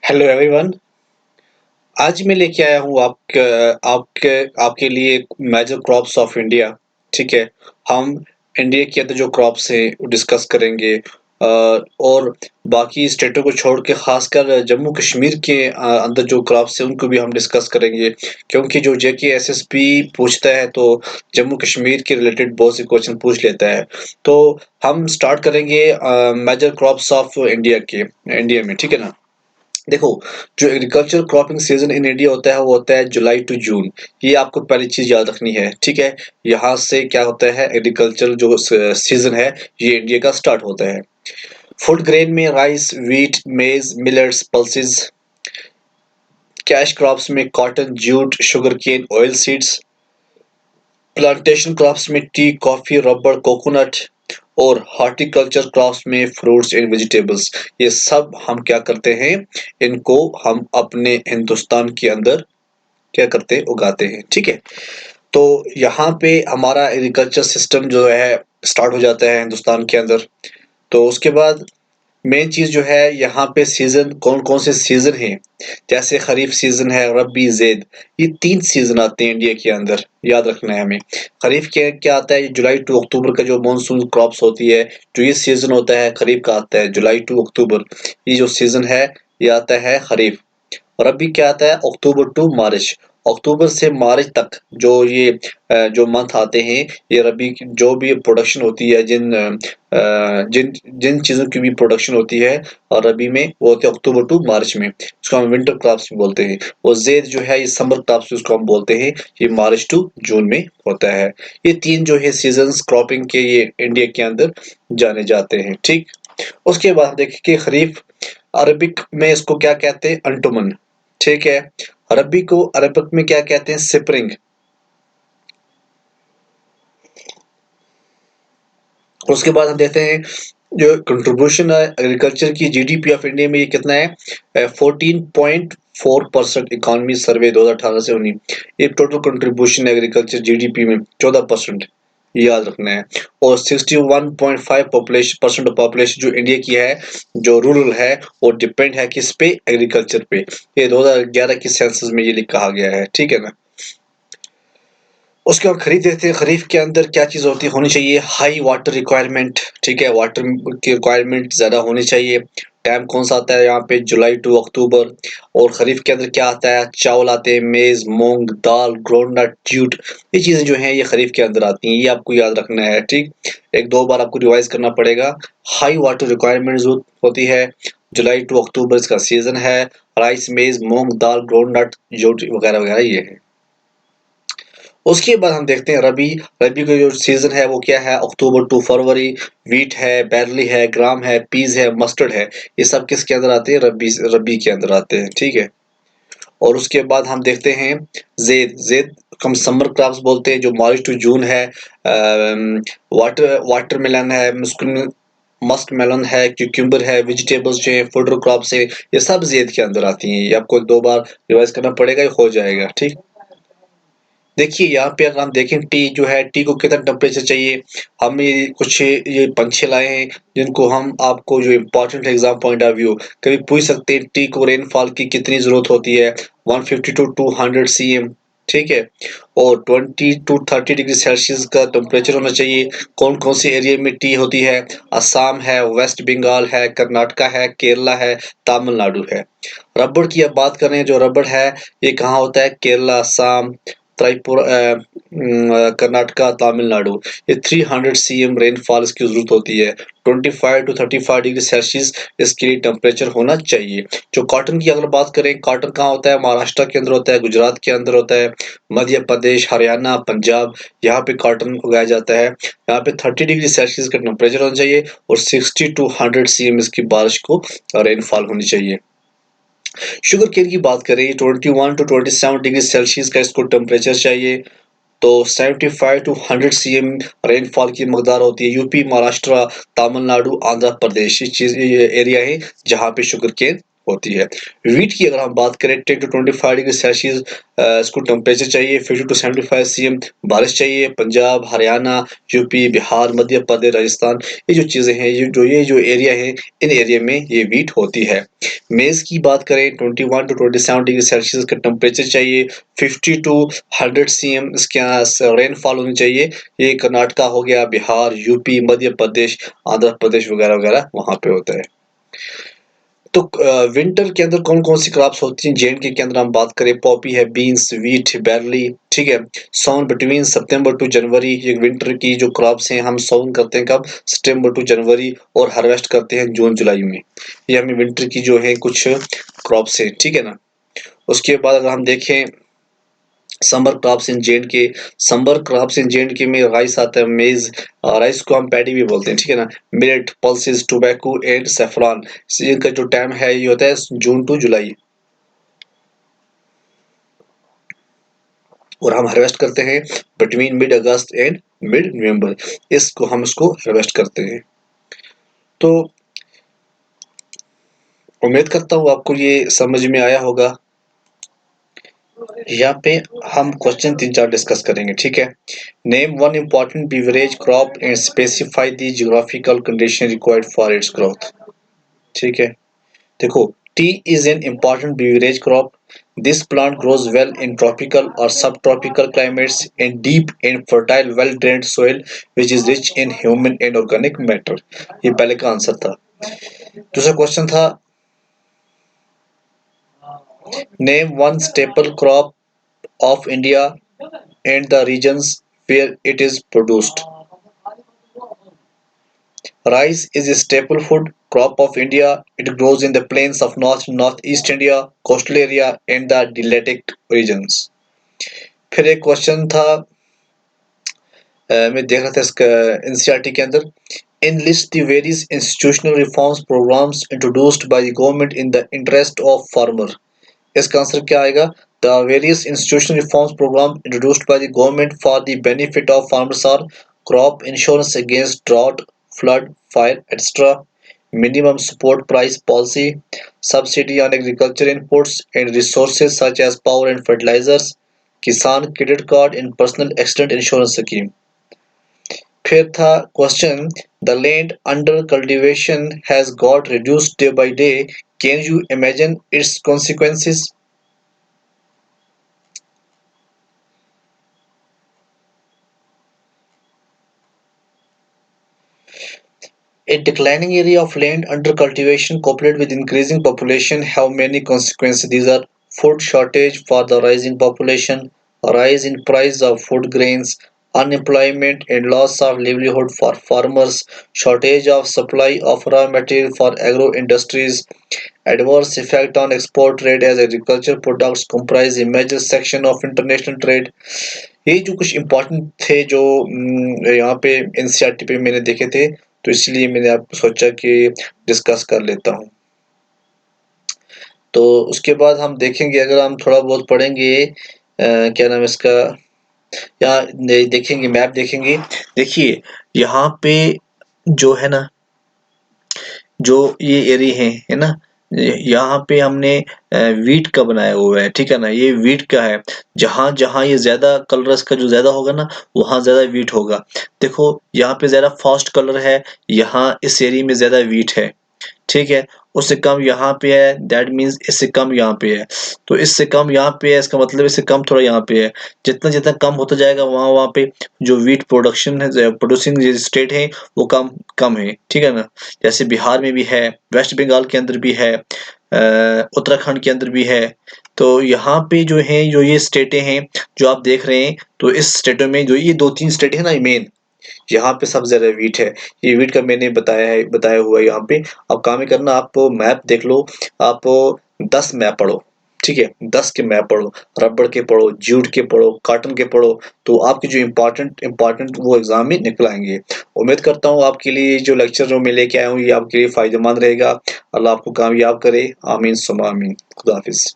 Hello everyone. आज मैं लेके आया हूँ आपके आपके लिए मेजर क्रॉप्स ऑफ इंडिया। ठीक है। हम इंडिया के अंदर जो क्रॉप्स हैं वो डिस्कस करेंगे। और बाकी स्टेटों को छोड़ के खासकर जम्मू कश्मीर के अंदर जो क्रॉप्स हैं उनको भी हम डिस्कस करेंगे, क्योंकि जो जेके एसएसपी पूछता है तो जम्मू कश्मीर के रिलेटेड बहुत से क्वेश्चन पूछ लेता है। तो हम स्टार्ट करेंगे मेजर क्रॉप्स ऑफ इंडिया में। ठीक है ना। देखो, जो agriculture cropping season in India होता है वो होता है जुलाई टू जून। ये आपको पहली चीज याद रखनी है। ठीक है। यहाँ से क्या होता है, एग्रीकल्चर जो सीजन है ये इंडिया का स्टार्ट होता है। फूड ग्रेन में rice, wheat, maize, millets, pulses. Cash crops में cotton, jute, sugar cane, oil seeds. Plantation crops में टी, कॉफी, रबर, कोकोनट। और हॉर्टिकल्चर क्रॉप्स में फ्रूट्स एंड वेजिटेबल्स। ये सब हम क्या करते हैं, इनको हम अपने हिंदुस्तान के अंदर क्या करते हैं, उगाते हैं। ठीक है। तो यहाँ पे हमारा एग्रीकल्चर सिस्टम जो है स्टार्ट हो जाता है हिंदुस्तान के अंदर। तो उसके बाद मेन चीज जो है यहाँ पे सीजन कौन कौन से सीजन हैं। जैसे खरीफ सीजन है, रबी, ज़ैद। ये 3 सीजन आते हैं इंडिया के अंदर, याद रखना है हमें। खरीफ के क्या आता है, जुलाई टू अक्टूबर का जो मॉनसून क्रॉप्स होती है, जो ये सीजन होता है खरीफ का आता है जुलाई टू अक्टूबर। ये जो सीजन है ये आता है खरीफ। और अभी क्या आता है, अक्टूबर टू मार्च। अक्टूबर से मार्च तक जो मंथ आते हैं, ये रबी की जो भी प्रोडक्शन होती है, जिन जिन चीजों की भी प्रोडक्शन होती है और रबी में, वो होते हैं अक्टूबर टू मार्च में। उसको हम विंटर क्रॉप्स भी बोलते हैं। और ज़ैद जो है ये समर क्रॉप्स उसको हम बोलते हैं। ये मार्च टू जून में होता है। ये 3 जो है सीजन्स क्रॉपिंग के, ये इंडिया के अंदर जाने जाते हैं। ठीक। उसके बाद देखिए कि खरीफ, अरबिक में इसको क्या कहते हैं, अंटुमन। ठीक है। रबी को अरबिक में क्या कहते हैं, सिपरिंग। उसके बाद हम देखते हैं जो कंट्रीब्यूशन है एग्रीकल्चर की जीडीपी ऑफ इंडिया में, ये कितना है, 14.4% इकोनॉमी सर्वे 2018 से 19। ये टोटल कंट्रीब्यूशन एग्रीकल्चर जीडीपी में 14%। ये याद रखना है। और 61.5 परसेंट ऑफ पॉपुलेशन जो इंडिया की है, जो रूरल है, वो डिपेंड है किस पे, एग्रीकल्चर पे। ये 2011 की सेंसस में ये कहा गया है। ठीक है ना। उसके बाद खरीद देखते हैं। खरीफ के अंदर क्या चीज़ होनी चाहिए, हाई वाटर रिक्वायरमेंट। ठीक है। वाटर की रिक्वायरमेंट ज़्यादा होनी चाहिए। टाइम कौन सा आता है यहाँ पे, जुलाई टू अक्टूबर। और खरीफ के अंदर क्या आता है, चावल आते हैं, मेज, मूंग, दाल, ग्राउंडनट, जूट। ये चीज़ें जो हैं ये खरीफ के अंदर आती हैं। ये आपको याद रखना है। ठीक। एक दो बार आपको रिवाइज करना पड़ेगा। हाई वाटर रिक्वायरमेंट होती है, जुलाई टू अक्टूबर इसका सीजन है। राइस, मेज, मूंग, दाल, ग्राउंडनट, जूट वगैरह वगैरह ये है। उसके बाद हम देखते हैं रबी। रबी का जो सीजन है वो क्या है, अक्टूबर टू फरवरी। व्हीट है, बैरली है, ग्राम है, पीज है, मस्टर्ड है। ये सब किसके अंदर आते हैं, रबी रबी के अंदर आते हैं। ठीक है। और उसके बाद हम देखते हैं ज़ैद। ज़ैद को हम समर क्रॉप्स बोलते हैं, जो मार्च टू जून है। वाटरमेलन है, मस्क मेलन है, क्यूक्यूम्बर है, वेजिटेबल्स जो है, फूड क्रॉप्स है, ये सब ज़ैद के अंदर आती हैं। ये आपको दो बार रिवाइज करना पड़ेगा, ये हो जाएगा। ठीक। देखिए यहाँ पे अगर हम देखें, टी जो है, टी को कितना टेम्परेचर चाहिए। हम ये कुछ ये पंछी लाए हैं जिनको हम आपको जो important exam point of view कभी पूछ सकते हैं। टी को रेनफॉल की कितनी जरूरत होती है, 150 टू 200 cm। ठीक है। और 20 टू 30 डिग्री सेल्सियस का टेम्परेचर होना चाहिए। कौन कौन से एरिया में टी होती है, असम है, वेस्ट बंगाल है, कर्नाटका है, केरला है, तमिलनाडु है। रबड़ की अब बात करें, जो रबड़ है ये कहाँ होता है, केरला, असम, त्रिपुरा, कर्नाटका, तमिलनाडु। ये 300 cm रेनफॉल इसकी जरूरत होती है। 25 टू 35 डिग्री सेल्सियस इसके लिए टेम्परेचर होना चाहिए। जो कॉटन की अगर बात करें, कॉटन कहाँ होता है, महाराष्ट्र के अंदर होता है, गुजरात के अंदर होता है, मध्य प्रदेश, हरियाणा, पंजाब, यहाँ पे कॉटन उगाया जाता है। यहाँ पे 30 डिग्री सेल्सियस का टेम्परेचर होना चाहिए और 60 टू 100 cm इसकी बारिश को रेनफॉल होनी चाहिए। शुगर केन की बात करें, 21 टू 27 डिग्री सेल्सियस का इसको टेम्परेचर चाहिए। तो 75 टू 100 cm रेनफॉल की मकदार होती है। यूपी, महाराष्ट्र, तमिलनाडु, आंध्र प्रदेश, ये चीज ये एरिया है जहाँ पे शुगर केन होती है। वीट की अगर हम बात करें 10 to 25 डिग्री सेल्सियस इसको टेम्परेचर चाहिए, 50 to 75 cm बारिश चाहिए। पंजाब, हरियाणा, यूपी, बिहार, मध्य प्रदेश, राजस्थान, ये जो चीज़ें हैं, ये जो एरिया है, इन एरिया में ये वीट होती है। मेज़ की बात करें 21 to 27 डिग्री सेल्सियस का टेम्परेचर चाहिए, 50 to 100 cm इसके यहाँ रेनफॉल होनी चाहिए। ये कर्नाटका हो गया, बिहार, यूपी, मध्य प्रदेश, आंध्र प्रदेश वगैरह वगैरह वहाँ पे होता है। तो विंटर के अंदर कौन कौन सी क्रॉप्स होती हैं? जेएंडके के अंदर हम बात करें, पॉपी है, बीन्स, वीट, बैरली, ठीक है। सोन बिटवीन सितंबर टू जनवरी, ये विंटर की जो क्रॉप्स हैं हम सोन करते हैं कब? सितंबर टू जनवरी, और हार्वेस्ट करते हैं जून जुलाई में। ये हमें विंटर की जो है कुछ क्रॉप्स हैं, ठीक है ना। उसके बाद अगर हम देखें समर क्रॉप्स इन जेएंडके, समर क्रॉप्स इन जेएंडके में राइस आता है, मेज, राइस को हम पैडी भी बोलते हैं, ठीक है ना। Millet, pulses, tobacco and saffron, season का जो टाइम है ये होता है जून टू जुलाई, और हम हार्वेस्ट करते हैं between mid August and mid नवंबर, इसको हार्वेस्ट करते हैं। तो उम्मीद करता हूँ आपको ये समझ में आया होगा। यहाँ पे हम क्वेश्चन 3-4 डिस्कस करेंगे, ठीक है। Name one important beverage crop and specify the geographical condition required for its growth, ठीक है। देखो, T is an important beverage crop. This plant grows well in tropical और सब tropical climates and deep and fertile well drained soil which is rich in human and organic matter. ये पहले का answer था। दूसरा क्वेश्चन था, name one staple crop of India and the regions where it is produced. Rice is a staple food crop of India. It grows in the plains of North and Northeast India, coastal area and the deltaic regions. फिर एक question था, मैं देख रहा था इसका NCERT के अंदर, enlist the various institutional reforms programs introduced by the government in the interest of farmer. इसका आंसर क्या आएगा? The various institutional reforms program introduced by the government for the benefit of farmers are crop insurance against drought, flood, fire, etc., minimum support price policy, subsidy on agriculture inputs and resources such as power and fertilizers, Kisan credit card and personal accident insurance scheme. फिर था question, the land under cultivation has got reduced day by day, can you imagine it's consequences? A declining area of land under cultivation coupled with increasing population have many consequences. These are food shortage for the rising population, rise in price of food grains, unemployment and loss of livelihood for farmers, shortage of supply of raw material for agro industries, adverse effect on export trade as agriculture products comprise a major section of international trade. ये जो कुछ important थे जो यहाँ पे NCERT पे मैंने देखे थे, तो इसलिए मैंने आपको सोचा कि डिस्कस कर लेता हूँ। तो उसके बाद हम देखेंगे, अगर हम थोड़ा बहुत पढ़ेंगे क्या नाम है इसका, यहाँ देखेंगे मैप देखेंगे। देखिए यहाँ पे जो है ना, जो ये एरिया है ना, यहाँ पे हमने वीट का बनाया हुआ है, ठीक है ना। ये वीट का है, जहाँ जहाँ ये ज्यादा कलर इसका जो ज्यादा होगा ना, वहाँ ज्यादा वीट होगा। देखो यहाँ पे ज्यादा फास्ट कलर है, यहाँ इस एरिया में ज्यादा वीट है, ठीक है। उससे कम यहाँ पे है, दैट मीन्स इससे कम यहाँ पे है। तो इससे कम यहाँ पे है, इसका मतलब इससे कम थोड़ा यहाँ पे है। जितना जितना कम होता जाएगा वहाँ पे जो वीट प्रोडक्शन है, प्रोड्यूसिंग स्टेट है, वो कम कम है, ठीक है ना। जैसे बिहार में भी है, वेस्ट बंगाल के अंदर भी है, उत्तराखंड के अंदर भी है। तो यहाँ पे जो है, जो ये स्टेटें हैं जो आप देख रहे हैं, तो इस स्टेटों में जो ये 2-3 स्टेट है ना मेन, यहाँ पे सब ज्यादा वीट है। ये वीट का मैंने बताया हुआ है यहाँ पे। अब काम ही करना, आप मैप देख लो, आप 10 मैप पढ़ो, ठीक है। 10 के मैप पढ़ो, रबड़ के पढ़ो, जूट के पढ़ो, कॉटन के पढ़ो, तो आपके जो इम्पोर्टेंट वो एग्जाम में निकल आएंगे। उम्मीद करता हूँ आपके लिए जो लेक्चर जो मैं लेके आया हूँ ये आपके लिए फायदेमंद रहेगा। अल्लाह आपको कामयाब करे। आमीन सुम्मा आमीन। खुदा हाफिज।